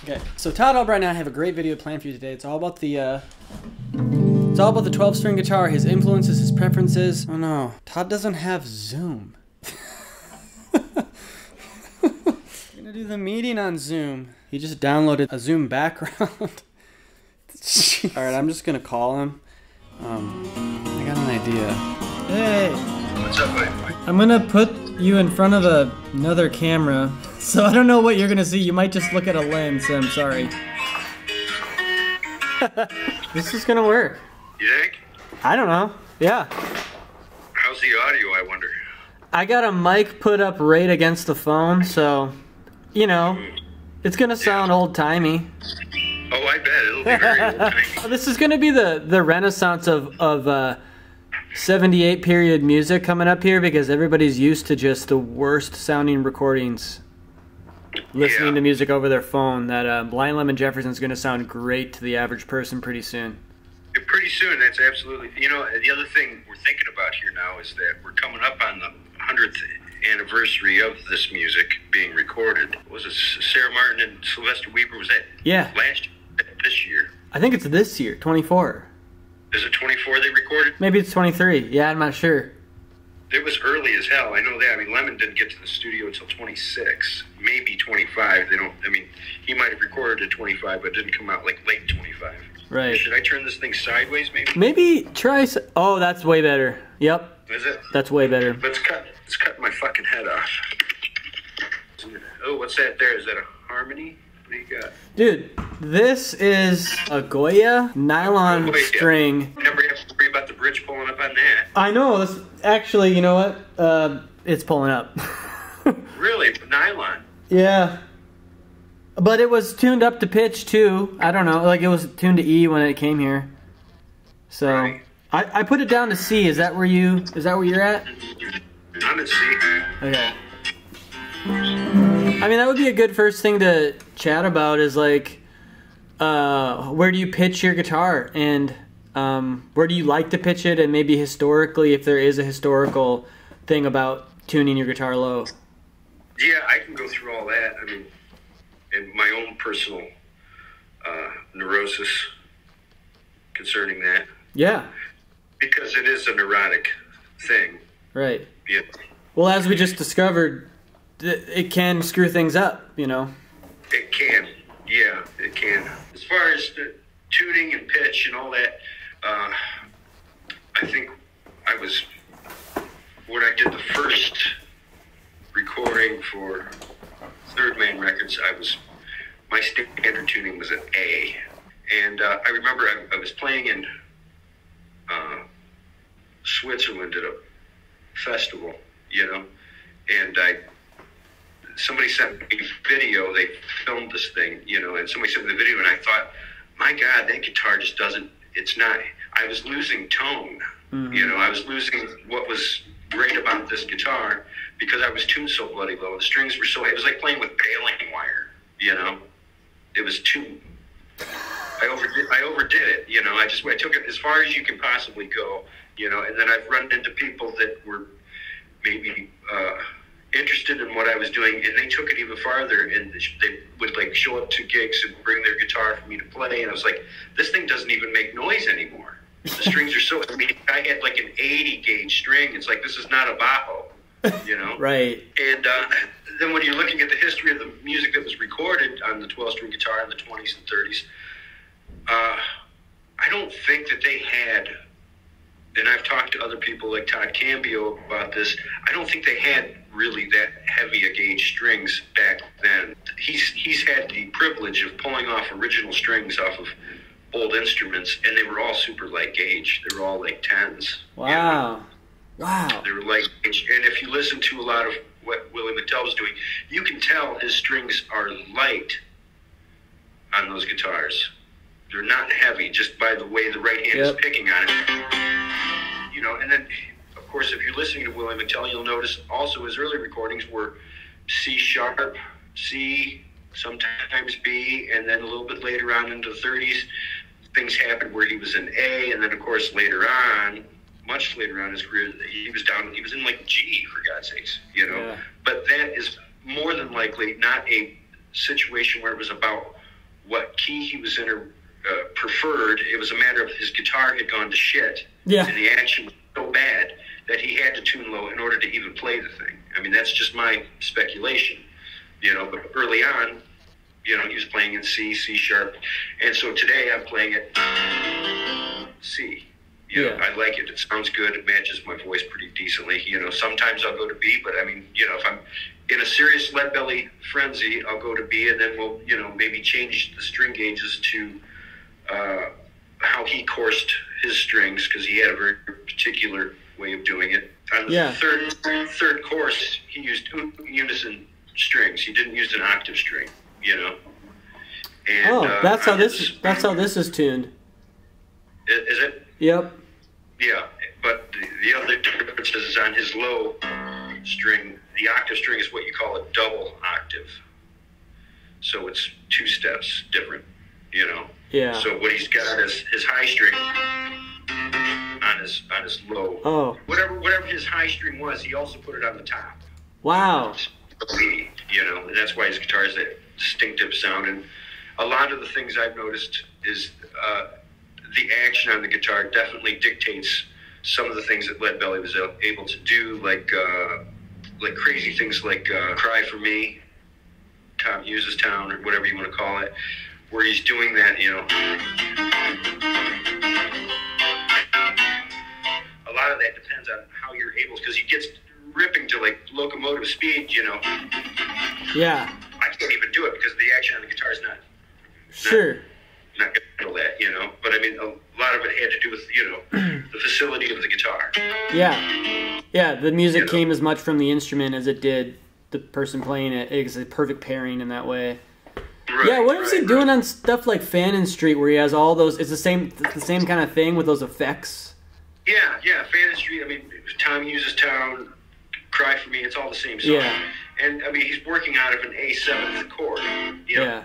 Okay, so Todd Albright and I have a great video planned for you today. It's all about the 12-string guitar, his influences, his preferences. Oh no, Todd doesn't have Zoom. We're gonna do the meeting on Zoom. He just downloaded a Zoom background. Alright, I'm just gonna call him. I got an idea. Hey! What's up, buddy? I'm gonna put you in front of another camera. So I don't know what you're gonna see. You might just look at a lens. I'm sorry. This is gonna work. You think? I don't know. Yeah. How's the audio, I wonder? I got a mic put up right against the phone, so, you know, it's gonna sound old-timey. Oh, I bet. It'll be very old-timey. This is gonna be the renaissance of 78 period music coming up here, because everybody's used to just the worst sounding recordings. Listening to music over their phone. That Blind Lemon Jefferson's going to sound great to the average person pretty soon. Pretty soon, that's absolutely... You know, the other thing we're thinking about here now is that we're coming up on the 100th anniversary of this music being recorded. Was it Sarah Martin and Sylvester Weaver? Was that last year? This year? I think it's this year, 24. Is it 24 they recorded? Maybe it's 23. Yeah, I'm not sure. It was early as hell. I know that. I mean, Lemon didn't get to the studio until 26, maybe 25. They don't. I mean, he might have recorded at 25, but didn't come out like late 25. Right. Should I turn this thing sideways, maybe? Maybe try. Oh, that's way better. Yep. Is it? That's way better. Let's cut my fucking head off. Oh, what's that there? Is that a harmony? What do you got? Dude, this is a Goya nylon string. Never have to worry about the bridge pulling up on that. I know. This actually, you know what? It's pulling up. Really? Nylon? Yeah. But it was tuned up to pitch too. I don't know. Like it was tuned to E when it came here. So right. I put it down to C. Is that where you're at? I'm at C. Okay. I mean, that would be a good first thing to chat about is like, where do you pitch your guitar, and where do you like to pitch it, and maybe historically, if there is a historical thing about tuning your guitar low. Yeah, I can go through all that. I mean, and my own personal neurosis concerning that. Yeah. Because it is a neurotic thing. Right. Yeah. Well, as we just discovered, it can screw things up, you know? It can. Yeah, it can. As far as the tuning and pitch and all that, I think when I did the first recording for Third Man Records, my standard tuning was an A. And I remember I was playing in Switzerland at a festival, you know, and somebody sent me a video. They filmed this thing, you know, and somebody sent me the video, and I thought, my God, that guitar just doesn't, it's not, I was losing tone, you know, I was losing what was great about this guitar because I was tuned so bloody low. The strings were so, it was like playing with baling wire, you know, it was too, I overdid it, you know, I took it as far as you can possibly go, you know, and then I've run into people that were maybe, interested in what I was doing, and they took it even farther, and they would like show up to gigs and bring their guitar for me to play, and I was like, this thing doesn't even make noise anymore. The strings are so, I mean, I had like an 80 gauge string. It's like, this is not a Bajo, you know? Right. And then when you're looking at the history of the music that was recorded on the 12-string guitar in the 20s and 30s, I don't think that they had, and I've talked to other people like Todd Cambio about this, I don't think they had really that heavy a gauge strings back then. He's had the privilege of pulling off original strings off of old instruments, and they were all super light gauge. They were all like 10s. Wow. You know? Wow. They were light gauge. And if you listen to a lot of what Willie McDowell was doing, you can tell his strings are light on those guitars. They're not heavy just by the way the right hand is picking on it. You know, and then, of course, if you're listening to Willie McDowell, you'll notice also his early recordings were C sharp, C, sometimes B, and then a little bit later on into the 30s, things happened where he was in A, and then, of course, later on, much later on in his career, he was in like G, for God's sakes, you know. Yeah. But that is more than likely not a situation where it was about what key he was in or preferred. It was a matter of his guitar had gone to shit. Yeah. And the action was so bad that he had to tune low in order to even play the thing. I mean, that's just my speculation. But early on, he was playing in C, C sharp. And so today I'm playing it C. I like it. It sounds good. It matches my voice pretty decently. Sometimes I'll go to B, but I mean, if I'm in a serious lead belly frenzy, I'll go to B, and then we'll, maybe change the string gauges to how he coursed his strings, because he had a very particular way of doing it. On the third course, he used unison strings. He didn't use an octave string, And, that's how this is tuned. Is it? Yep. Yeah, but the other difference is on his low string, the octave string is what you call a double octave. So it's 2 steps different, Yeah. So what he's got is his high string on his low. Oh. Whatever his high string was, he also put it on the top. Wow. And that's why his guitar has that distinctive sound. And a lot of the things I've noticed is the action on the guitar definitely dictates some of the things that Lead Belly was able to do, like crazy things like Cry For Me, Tom Hughes' Town, or whatever you want to call it, where he's doing that, a lot of that depends on how you're able, because he gets ripping to like locomotive speed, Yeah. I can't even do it because the action on the guitar is not gonna handle that, But I mean, a lot of it had to do with, the facility of the guitar. Yeah. Yeah, the music came as much from the instrument as it did the person playing it. It's a perfect pairing in that way. Right, yeah, what was he doing on stuff like Fannin Street, where he has all those? It's the same kind of thing with those effects. Yeah, Fannin Street. I mean, Tom Hughes' Town, Cry For Me. It's all the same song. Yeah. And I mean, he's working out of an A7 chord. Yeah.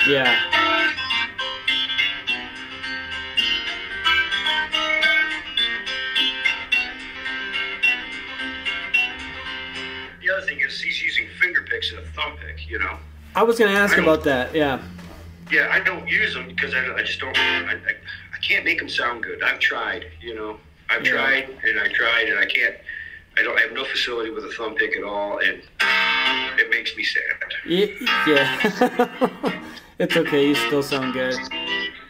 Yeah. The other thing is he's using finger picks and a thumb pick, I was going to ask about that, yeah. Yeah, I don't use them because I just don't, I can't make them sound good. I've tried, I've tried and I can't, I have no facility with a thumb pick at all, and it makes me sad. Yeah. It's okay, you still sound good.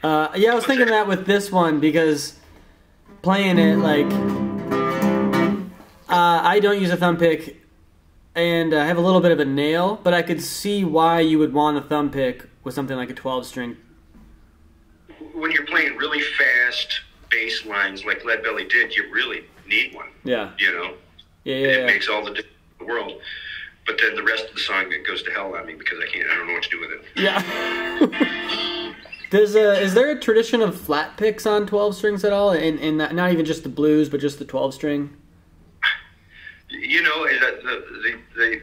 I was thinking that with this one, because playing it, like, I don't use a thumb pick, and I have a little bit of a nail, but I could see why you would want a thumb pick with something like a 12-string. When you're playing really fast bass lines like Lead Belly did, you really need one. Yeah. It makes all the difference in the world. But then the rest of the song, it goes to hell on me because I don't know what to do with it. Yeah. Is there a tradition of flat picks on 12 strings at all? And not even just the blues, but just the 12 string? The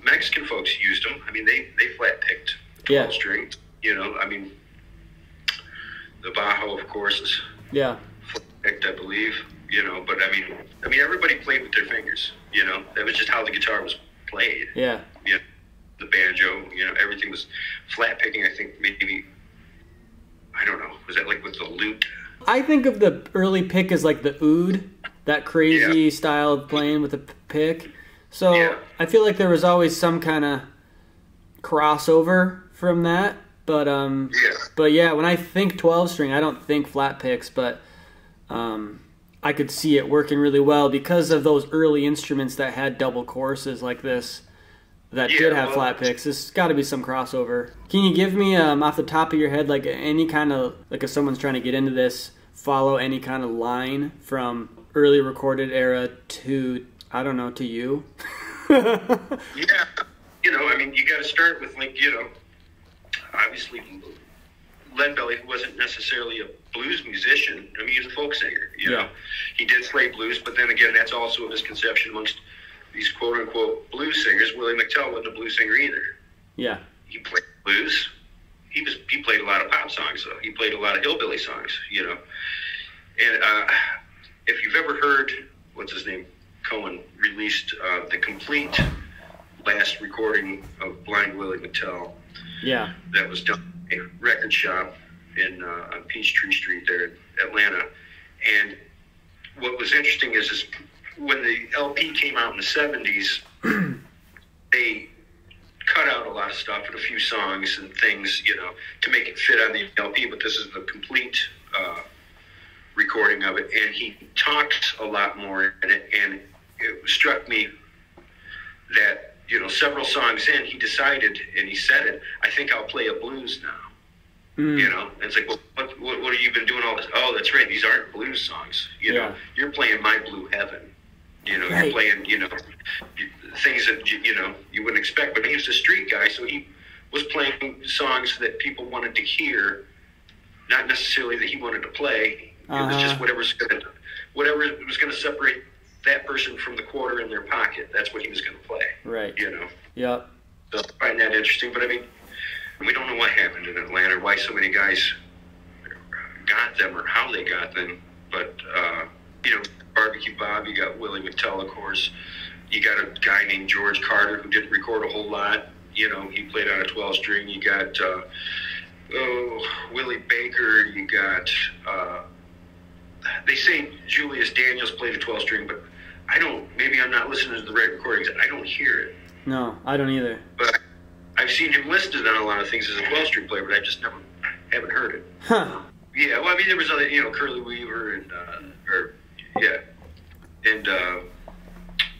Mexican folks used them. I mean, they flat picked 12 strings. I mean, the Bajo, of course, is flat picked, I believe. But I mean, everybody played with their fingers. That was just how the guitar was played. Yeah. The banjo, everything was flat picking. I think maybe, I don't know, was that like with the lute? I think of the early pick as like the oud, that crazy style of playing with a pick. So I feel like there was always some kind of crossover from that. But when I think 12 string, I don't think flat picks, but I could see it working really well because of those early instruments that had double choruses like this that did have flat picks. There's got to be some crossover. Can you give me, off the top of your head, like any kind of, like if someone's trying to get into this, follow any kind of line from early recorded era to, I don't know, to you? I mean, you got to start with, like, obviously Lead Belly wasn't necessarily a blues musician. I mean, he was a folk singer, He did play blues, but then again, that's also a misconception amongst these quote-unquote blues singers. Willie McTell wasn't a blues singer either. Yeah. He played blues. He played a lot of pop songs, though. He played a lot of hillbilly songs, And if you've ever heard, what's his name, Cohen, released the complete last recording of Blind Willie McTell. Yeah. That was done at a record shop on Peachtree Street there in Atlanta. And what was interesting is when the LP came out in the 70s, they cut out a lot of stuff and a few songs and things, to make it fit on the LP, but this is the complete recording of it, and he talks a lot more in it, and it struck me that, several songs in, he decided, and he said it, I think I'll play a blues now. And it's like, well, what have you been doing all this? Oh, that's right, these aren't blues songs. You're playing My Blue Heaven. Right. You're playing, things that, you wouldn't expect. But he was a street guy, so he was playing songs that people wanted to hear, not necessarily that he wanted to play. It was just whatever was going to separate that person from the quarter in their pocket. That's what he was going to play. Right. Yep. So I find that interesting. But, I mean, we don't know what happened in Atlanta, why so many guys got them or how they got them. But, Barbecue Bob, you got Willie McTell, of course. You got a guy named George Carter who didn't record a whole lot. He played on a 12-string. You got Willie Baker. You got they say Julius Daniels played a 12-string, but I don't. Maybe I'm not listening to the right recordings. I don't hear it. No, I don't either. But I've seen him listed on a lot of things as a 12-string player, but I just haven't heard it. Huh. Yeah, well, I mean, there was other, Curly Weaver and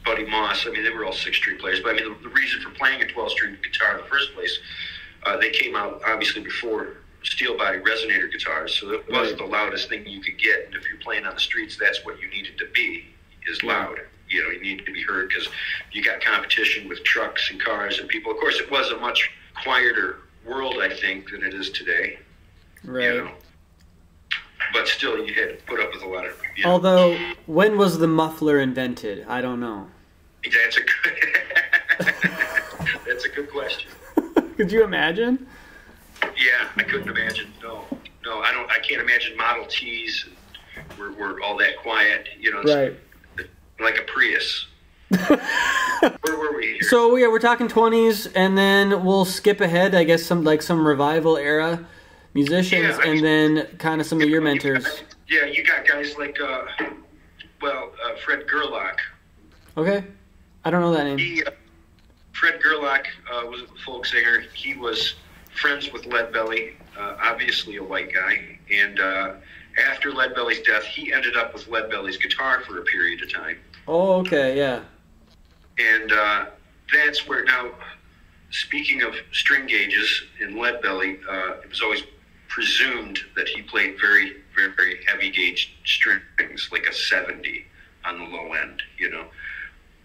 Buddy Moss. I mean, they were all 6-string players. But I mean, the reason for playing a 12-string guitar in the first place, they came out obviously before steel body resonator guitars, so it wasn't the loudest thing you could get. And if you're playing on the streets, that's what you needed to be, is loud. You need to be heard because you got competition with trucks and cars and people. Of course, it was a much quieter world, I think, than it is today. Right. But still, you had to put up with a lot of. Although, when was the muffler invented? I don't know. That's a good question. Could you imagine? Yeah, I couldn't imagine. No, I can't imagine Model Ts were all that quiet. Right. Like a Prius. Where were we here? So we're talking 20s, and then we'll skip ahead. I guess some revival era musicians, and then kind of some of your mentors. You got guys like Fred Gerlach. Okay, I don't know that name. Fred Gerlach was a folk singer. He was friends with Leadbelly, obviously a white guy, and after Leadbelly's death, he ended up with Leadbelly's guitar for a period of time. Oh, okay, yeah. And that's where, now, speaking of string gauges in Leadbelly, it was always presumed that he played very, very, very heavy gauge strings, like a 70 on the low end,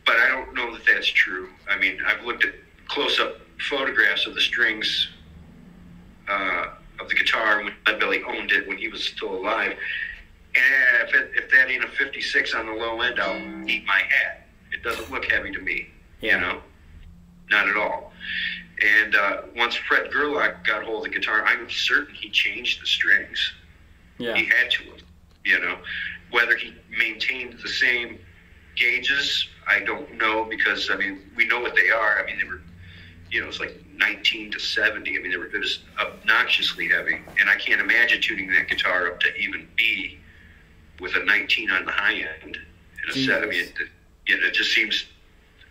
But I don't know that that's true. I mean, I've looked at close-up photographs of the strings of the guitar when Leadbelly owned it when he was still alive. And if that ain't a 56 on the low end, I'll eat my hat. It doesn't look heavy to me, Not at all. And once Fred Gerlach got hold of the guitar, I'm certain he changed the strings. Yeah. He had to, Whether he maintained the same gauges, I don't know, because, I mean, we know what they are. I mean, they were, it's like 19 to 70. I mean, they were just obnoxiously heavy. And I can't imagine tuning that guitar up to even be with a 19 on the high end and a set. I mean, it just seems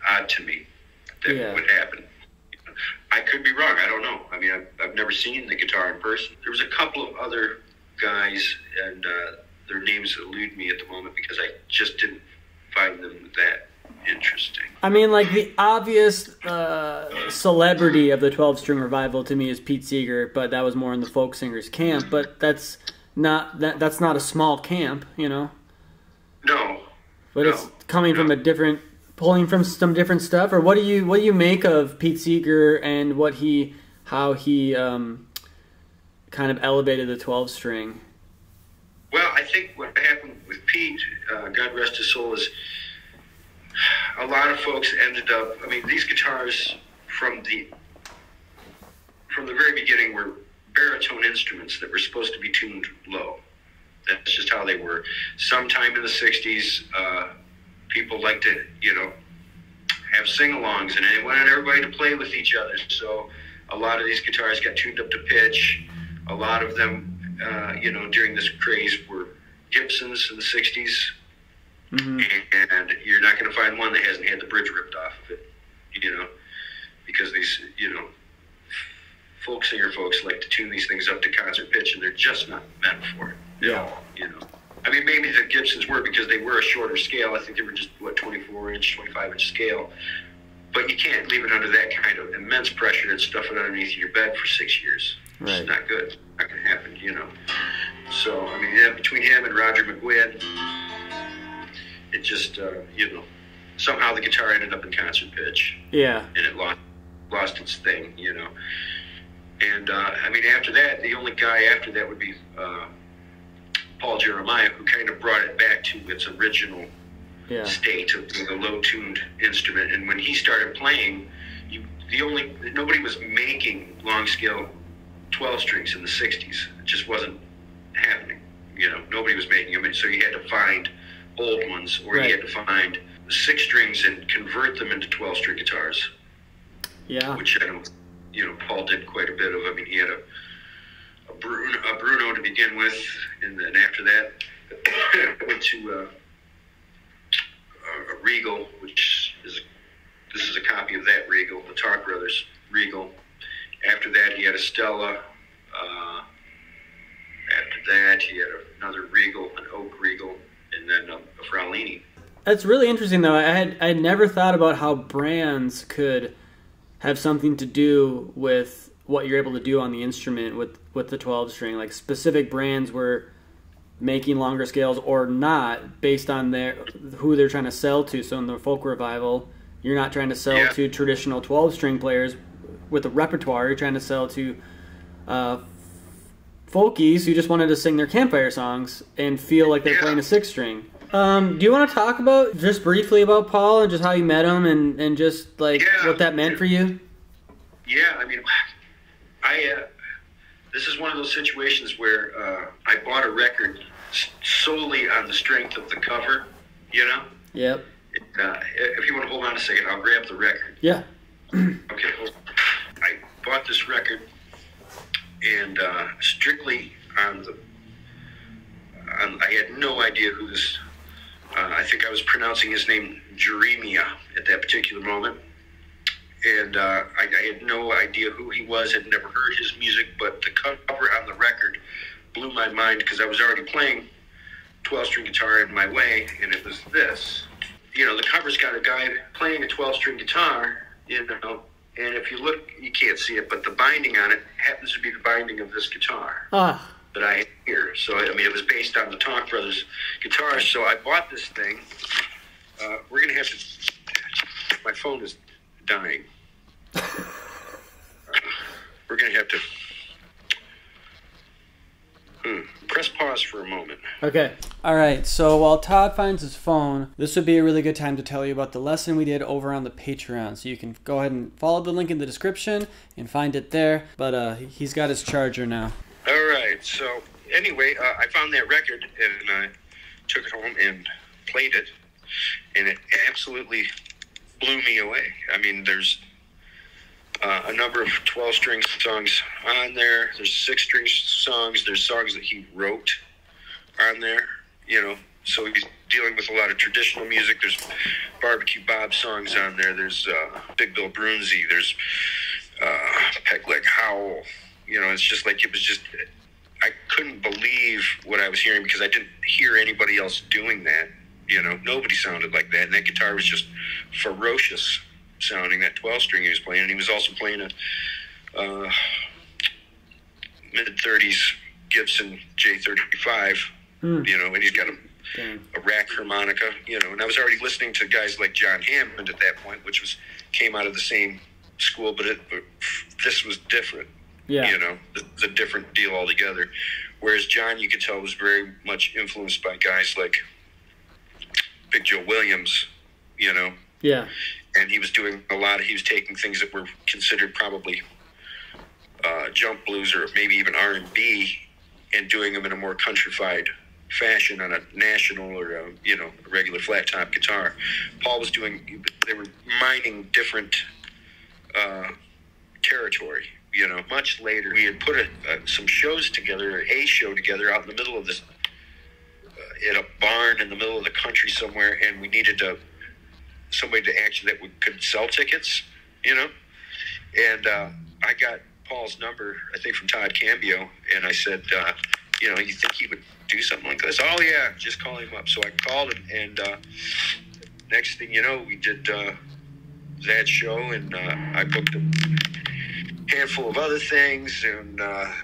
odd to me that would happen. I could be wrong. I don't know. I mean, I've never seen the guitar in person. There was a couple of other guys, and their names elude me at the moment because I just didn't find them that interesting. I mean, like, the obvious celebrity of the 12-string revival to me is Pete Seeger, but that was more in the folk singers camp. But that's not a small camp, No. But it's coming from pulling from some different stuff. Or what do you make of Pete Seeger and how he kind of elevated the 12-string? Well, I think what happened with Pete, God rest his soul, is a lot of folks ended up. I mean, these guitars from the very beginning were baritone instruments that were supposed to be tuned low. That's just how they were. Sometime in the 60s, people liked to, have sing-alongs, and they wanted everybody to play with each other. So a lot of these guitars got tuned up to pitch. A lot of them, during this craze were Gibsons in the 60s. Mm-hmm. And you're not going to find one that hasn't had the bridge ripped off of it, because these, folk singer folks like to tune these things up to concert pitch, and they're just not meant for it. Yeah. I mean, maybe the Gibsons were, because they were a shorter scale. I think they were just, 24-inch, 25-inch scale. But you can't leave it under that kind of immense pressure and stuff it underneath your bed for 6 years. Right. It's not good. Not going to happen, So, I mean, between him and Roger McGuinn, it just, somehow the guitar ended up in concert pitch. Yeah. And it lost its thing, And, after that, the only guy after that would be Paul Jeremiah, who kind of brought it back to its original state of being a low-tuned instrument. And when he started playing, nobody was making long-scale 12 strings in the 60s. It just wasn't happening. Nobody was making them. And so you had to find old ones, or you had to find 6 strings and convert them into 12-string guitars. Yeah. Which I don't, Paul did quite a bit of. I mean, he had a Bruno to begin with, and then after that, went to a Regal, this is a copy of that Regal, the Talk Brothers Regal. After that, he had a Stella. After that, he had another Regal, an Oak Regal, and then a Fraulini. That's really interesting, though. I had never thought about how brands could have something to do with what you're able to do on the instrument with the 12-string. Like, specific brands were making longer scales or not based on who they're trying to sell to. So in the folk revival, you're not trying to sell to traditional 12-string players with a repertoire. You're trying to sell to folkies who just wanted to sing their campfire songs and feel like they're playing a 6-string. Do you want to talk about, just briefly, about Paul and just how you met him and just what that meant for you? Yeah, I mean, this is one of those situations where I bought a record solely on the strength of the cover, Yep. If you want to hold on a second, I'll grab the record. Yeah. Okay. I bought this record, and strictly on I had no idea who this. I think I was pronouncing his name Jeremia at that particular moment. And I had no idea who he was, had never heard his music, but the cover on the record blew my mind, because I was already playing 12-string guitar in my way, and it was this. The cover's got a guy playing a 12-string guitar, and if you look, you can't see it, but the binding on it happens to be the binding of this guitar that I have here. So, it was based on the Talk Brothers guitars, so I bought this thing. We're going to have to... My phone is dying. We're going to have to press pause for a moment. Okay. All right. So while Todd finds his phone, this would be a really good time to tell you about the lesson we did over on the Patreon. So you can go ahead and follow the link in the description and find it there. But he's got his charger now. All right. So anyway, I found that record, and I took it home and played it, and it absolutely blew me away. I mean, there's a number of 12-string songs on there. There's 6-string songs. There's songs that he wrote on there, So he's dealing with a lot of traditional music. There's Barbecue Bob songs on there. There's Big Bill Brunsey. There's Peg Leg Howl. It's just like, it was just... I couldn't believe what I was hearing, because I didn't hear anybody else doing that. Nobody sounded like that. And that guitar was just ferocious sounding, that 12-string he was playing. And he was also playing a mid-30s Gibson J35, and he's got a rack harmonica, And I was already listening to guys like John Hammond at that point, which came out of the same school, but this was different. Yeah. It's a different deal altogether. Whereas John, you could tell, was very much influenced by guys like Big Joe Williams, Yeah. And he was doing he was taking things that were considered probably jump blues or maybe even R&B, and doing them in a more countrified fashion on a National or a regular flat top guitar. Paul was doing. They were mining different territory. Much later, we had put some shows together, a show together out in the middle of this, in a barn in the middle of the country somewhere, and we needed somebody to actually could sell tickets, And I got Paul's number, I think from Todd Cambio, and I said, you think he would do something like this? Oh yeah, just call him up. So I called him, and next thing you know, we did that show, and I booked a handful of other things, and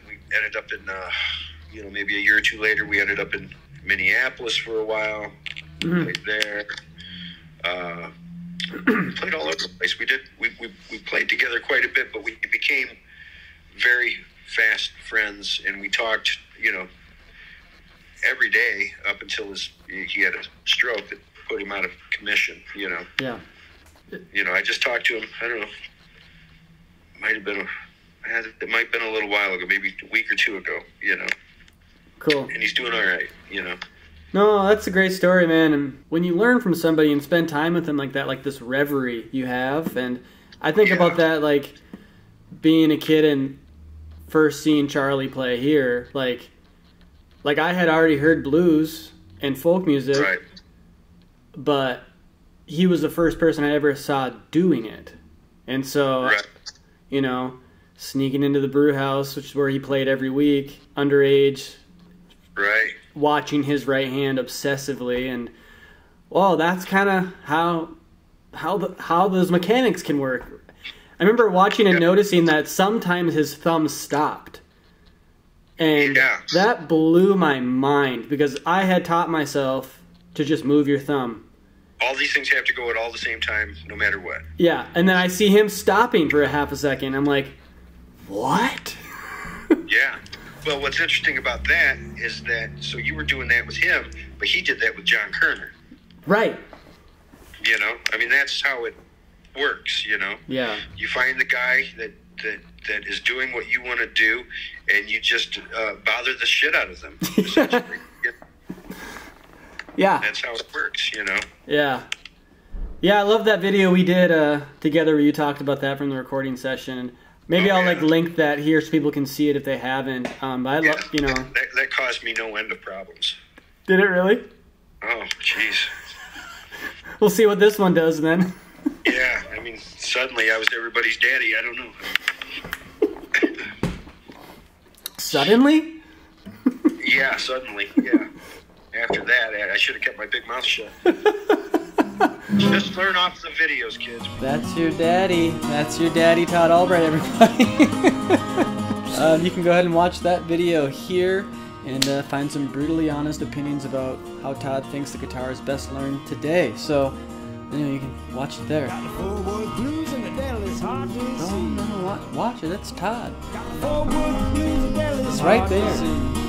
we ended up in, maybe a year or two later, we ended up in Minneapolis for a while. Played there. Played all over the place. We played together quite a bit, but we became very fast friends, and we talked, every day up until he had a stroke that put him out of commission. Yeah. I just talked to him. I don't know. It might have been a little while ago, maybe a week or two ago. Cool. And he's doing all right. No, that's a great story, man. And when you learn from somebody and spend time with them like that, like this reverie you have, and I think about that, like being a kid and first seeing Charlie play here, like I had already heard blues and folk music, right, but he was the first person I ever saw doing it. And so, right, sneaking into the brew house, which is where he played every week, underage, right, watching his right hand obsessively, and that's kind of how those mechanics can work. I remember watching and noticing that sometimes his thumb stopped, and that blew my mind because I had taught myself to just move your thumb. All these things have to go at all the same time, no matter what. Yeah, and then I see him stopping for a half a second. I'm like, what? Yeah. Well, what's interesting about that is that, so you were doing that with him, but he did that with John Kerner. Right. That's how it works, Yeah. You find the guy that is doing what you want to do, and you just bother the shit out of them, essentially. Yeah. That's how it works, Yeah. Yeah, I love that video we did together where you talked about that from the recording session. Maybe I'll link that here so people can see it if they haven't. But I love, That caused me no end of problems. Did it really? Oh, jeez. We'll see what this one does then. Yeah, suddenly I was everybody's daddy. I don't know. Suddenly? Yeah, suddenly. Yeah. After that, I should have kept my big mouth shut. Just learn off the videos, kids. That's your daddy. That's your daddy, Todd Albright, everybody. You can go ahead and watch that video here and find some brutally honest opinions about how Todd thinks the guitar is best learned today. So, you can watch it there. No, watch it. That's Todd. It's right there.